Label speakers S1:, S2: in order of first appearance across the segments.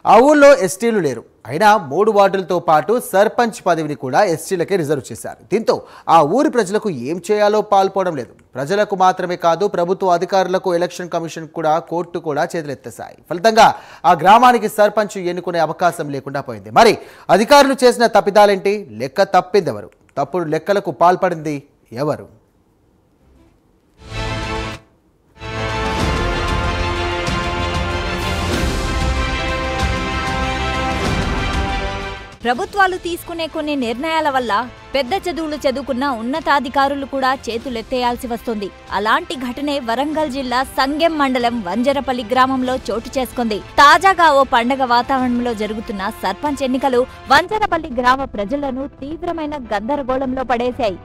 S1: ఆ ఊళ్ళో ఎస్టీలు లేరు. అయినా 3 వార్డులతో పాటు సర్పంచ్ పదవిని కూడా ఎస్టీలకే రిజర్వ్ చేశారు. దీంతో ఆ ఊరి ప్రజలకు ఏం చేయాలో పాల్పోవడం లేదు. ప్రజలకు మాత్రమే కాదు, ప్రభుత్వ అధికారులకు, ఎలక్షన్ కమిషన్ కూడా, కోర్టు కూడా చేతులెత్తేశాయి. ఫలితంగా ఆ గ్రామానికి సర్పంచ్ ఎన్నుకునే అవకాశం లేకుండా పోయింది. మరి అధికారులు చేసిన తప్పిదాలేంటి? లెక్క తప్పిందెవరు? తప్పుడు లెక్కలకు పాల్పడింది ఎవరు?
S2: ప్రభుత్వాలు తీసుకునే కొన్ని నిర్ణయాల వల్ల పెద్ద చదువులు చదువుకున్న ఉన్నతాధికారులు కూడా చేతులెత్తేయాల్సి వస్తుంది. అలాంటి ఘటనే వరంగల్ జిల్లా సంగెం మండలం వంజరపల్లి గ్రామంలో చోటు చేసుకుంది. తాజాగా ఓ పండగ వాతావరణంలో జరుగుతున్న సర్పంచ్ ఎన్నికలు వంజరపల్లి గ్రామ ప్రజలను తీవ్రమైన గందరగోళంలో పడేశాయి.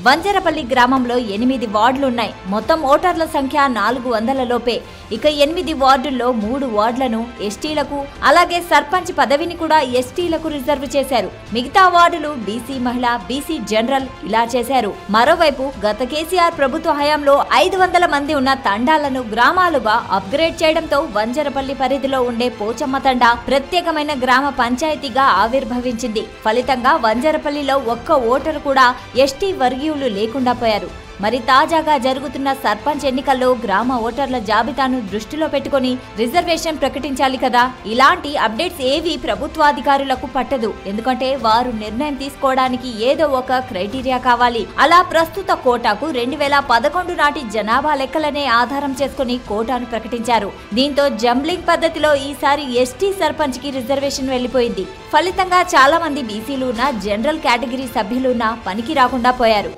S2: వంజరపల్లి గ్రామంలో 8 వార్డులున్నాయి. మొత్తం ఓటర్ల సంఖ్య 400 లోపే. ఇక 8 వార్డుల్లో 3 వార్డులను ఎస్టీలకు, అలాగే సర్పంచ్ పదవిని కూడా ఎస్టీలకు రిజర్వ్ చేశారు. మిగతా వార్డులు బీసీ మహిళ, బీసీ జనరల్ ఇలా చేశారు. మరోవైపు గత కేసీఆర్ ప్రభుత్వ హయాంలో 500 మంది ఉన్న తండాలను గ్రామాలుగా అప్గ్రేడ్ చేయడంతో వంజరపల్లి పరిధిలో ఉండే పోచమ్మ తండా ప్రత్యేకమైన గ్రామ పంచాయతీగా ఆవిర్భవించింది. ఫలితంగా వంజరపల్లిలో ఒక్క ఓటరు కూడా ఎస్టీ వర్గీయులు లేకుండా పోయారు. మరి తాజాగా జరుగుతున్న సర్పంచ్ ఎన్నికల్లో గ్రామ ఓటర్ల జాబితాను దృష్టిలో పెట్టుకుని రిజర్వేషన్ ప్రకటించాలి కదా. ఇలాంటి అప్డేట్స్ ఏవి ప్రభుత్వాధికారులకు పట్టదు. ఎందుకంటే వారు నిర్ణయం తీసుకోవడానికి ఏదో ఒక క్రైటీరియా కావాలి. అలా ప్రస్తుత కోటాకు 2011 నాటి జనాభా లెక్కలనే ఆధారం చేసుకుని కోటాను ప్రకటించారు. దీంతో జంబ్లింగ్ పద్ధతిలో ఈసారి ఎస్టీ సర్పంచ్ కి రిజర్వేషన్ వెళ్లిపోయింది. ఫలితంగా చాలా మంది బీసీలు ఉన్న, జనరల్ కేటగిరీ సభ్యులున్న పనికి రాకుండా పోయారు.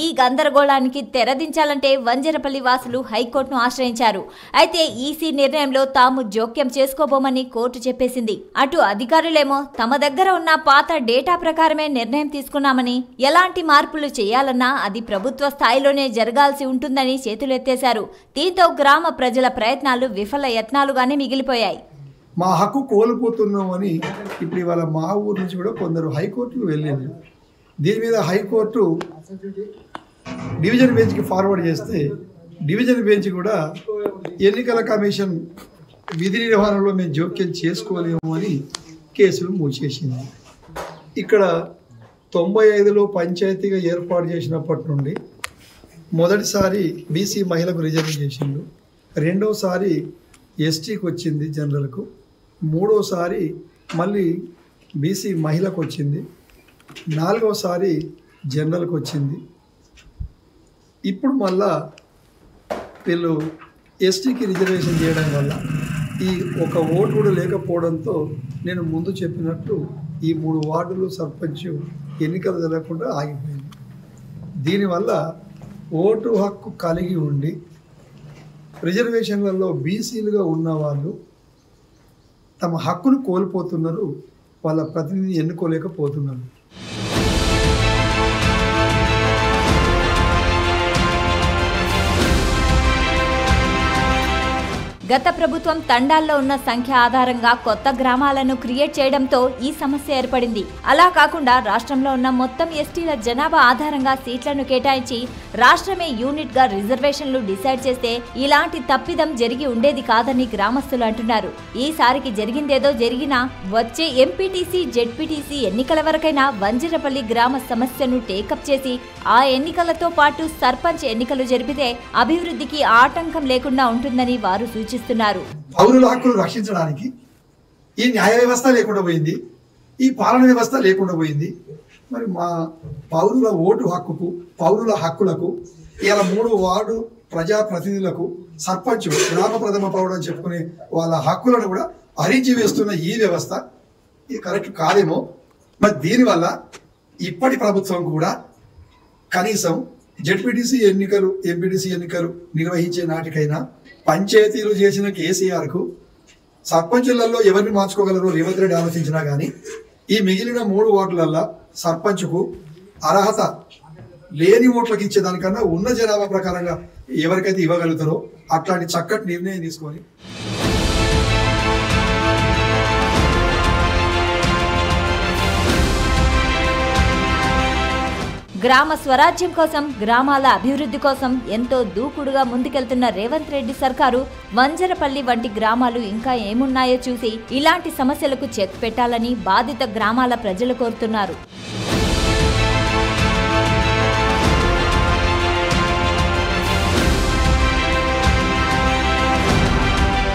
S2: ఈ గందరగోళానికి తెరదించాలంటే వంజరపల్లి వాసులు హైకోర్టును ఆశ్రయించారు. అయితే ఈసీ నిర్ణయంలో తాము జోక్యం చేసుకోబోమని కోర్టు చెప్పేసింది. అటు అధికారులేమో తమ దగ్గర ఉన్న పాత డేటా ప్రకారమే నిర్ణయం తీసుకున్నామని, ఎలాంటి మార్పులు చేయాలన్నా అది ప్రభుత్వ స్థాయిలోనే జరగాల్సి ఉంటుందని చేతులెత్తేశారు. దీంతో గ్రామ ప్రజల ప్రయత్నాలు విఫల యత్నాలుగానే మిగిలిపోయాయి.
S3: మా హక్కు కోల్పోతున్నామని ఇప్పుడు ఇవాళ మా ఊరు నుంచి కూడా కొందరు హైకోర్టుకు వెళ్ళింది. దీని మీద హైకోర్టు డివిజన్ బెంచ్కి ఫార్వర్డ్ చేస్తే డివిజన్ బెంచ్ కూడా ఎన్నికల కమిషన్ విధి నిర్వహణలో మేము జోక్యం చేసుకోలేము అని కేసులు మూసేసింది. ఇక్కడ 95లో పంచాయతీగా ఏర్పాటు చేసినప్పటి నుండి మొదటిసారి బీసీ మహిళకు రిజర్వ్ చేసిండు, రెండోసారి ఎస్టీకి వచ్చింది జనరల్కు, మూడోసారి మళ్ళీ బీసీ మహిళకు వచ్చింది, నాలుగోసారి జనరల్కి వచ్చింది. ఇప్పుడు మళ్ళా వీళ్ళు ఎస్టీకి రిజర్వేషన్ చేయడం వల్ల ఈ ఒక ఓటు కూడా లేకపోవడంతో నేను ముందు చెప్పినట్టు ఈ 3 వార్డులు సర్పంచ్ ఎన్నికలు జరగకుండా ఆగిపోయింది. దీనివల్ల ఓటు హక్కు కలిగి ఉండి రిజర్వేషన్లలో బీసీలుగా ఉన్నవాళ్ళు తమ హక్కును కోల్పోతున్నారు, వాళ్ళ ప్రతినిధిని ఎన్నుకోలేకపోతున్నారు.
S2: గత ప్రభుత్వం తండాల్లో ఉన్న సంఖ్య ఆధారంగా కొత్త గ్రామాలను క్రియేట్ చేయడంతో ఈ సమస్య ఏర్పడింది. అలా కాకుండా రాష్ట్రంలో ఉన్న మొత్తం ఎస్టీల జనాభా ఆధారంగా సీట్లను కేటాయించి రాష్ట్రమే యూనిట్ గా రిజర్వేషన్లు డిసైడ్ చేస్తే ఇలాంటి తప్పిదం జరిగి ఉండేది కాదని గ్రామస్తులు అంటున్నారు. ఈసారికి జరిగిందేదో జరిగినా వచ్చే ఎంపీటీసీ, జెడ్పీటీసీ ఎన్నికల వరకైనా వంజరపల్లి గ్రామ సమస్యను టేకప్ చేసి ఆ ఎన్నికలతో పాటు సర్పంచ్ ఎన్నికలు జరిపితే అభివృద్ధికి ఆటంకం లేకుండా ఉంటుందని వారు సూచిస్తున్నారు.
S3: పౌరుల హక్కులు రక్షించడానికి ఈ న్యాయ వ్యవస్థ లేకుండా పోయింది, ఈ పాలన వ్యవస్థ లేకుండా పోయింది. మరి మా పౌరుల ఓటు హక్కుకు, పౌరుల హక్కులకు ఇలా 3 వార్డు ప్రజాప్రతినిధులకు సర్పంచ్ గ్రామ ప్రథమ పౌరుడు అని చెప్పుకునే వాళ్ళ హక్కులను కూడా హరించి వేస్తున్న ఈ వ్యవస్థ ఇది కరెక్ట్ కాదేమో. మరి దీనివల్ల ఇప్పటి ప్రభుత్వం కూడా కనీసం జెడ్పీటీసీ ఎన్నికలు, ఎంపీటీసీ ఎన్నికలు నిర్వహించే నాటికైనా పంచాయతీలు చేసిన కేసీఆర్కు సర్పంచులలో ఎవరిని మార్చుకోగలరో రేవంత్ రెడ్డి ఆలోచించినా కానీ ఈ మిగిలిన 3 వార్డులల్లో సర్పంచ్కు అర్హత లేని ఓట్లకు ఇచ్చేదానికన్నా ఉన్న జనాభా ప్రకారంగా ఎవరికైతే ఇవ్వగలుగుతారో అట్లాంటి చక్కటి నిర్ణయం తీసుకొని
S2: గ్రామ స్వరాజ్యం కోసం, గ్రామాల అభివృద్ధి కోసం ఎంతో దూకుడుగా ముందుకెళ్తున్న రేవంత్ రెడ్డి సర్కారు వంజరపల్లి వంటి గ్రామాలు ఇంకా ఏమున్నాయో చూసి ఇలాంటి సమస్యలకు చెక్ పెట్టాలని బాధిత గ్రామాల ప్రజలు కోరుతున్నారు.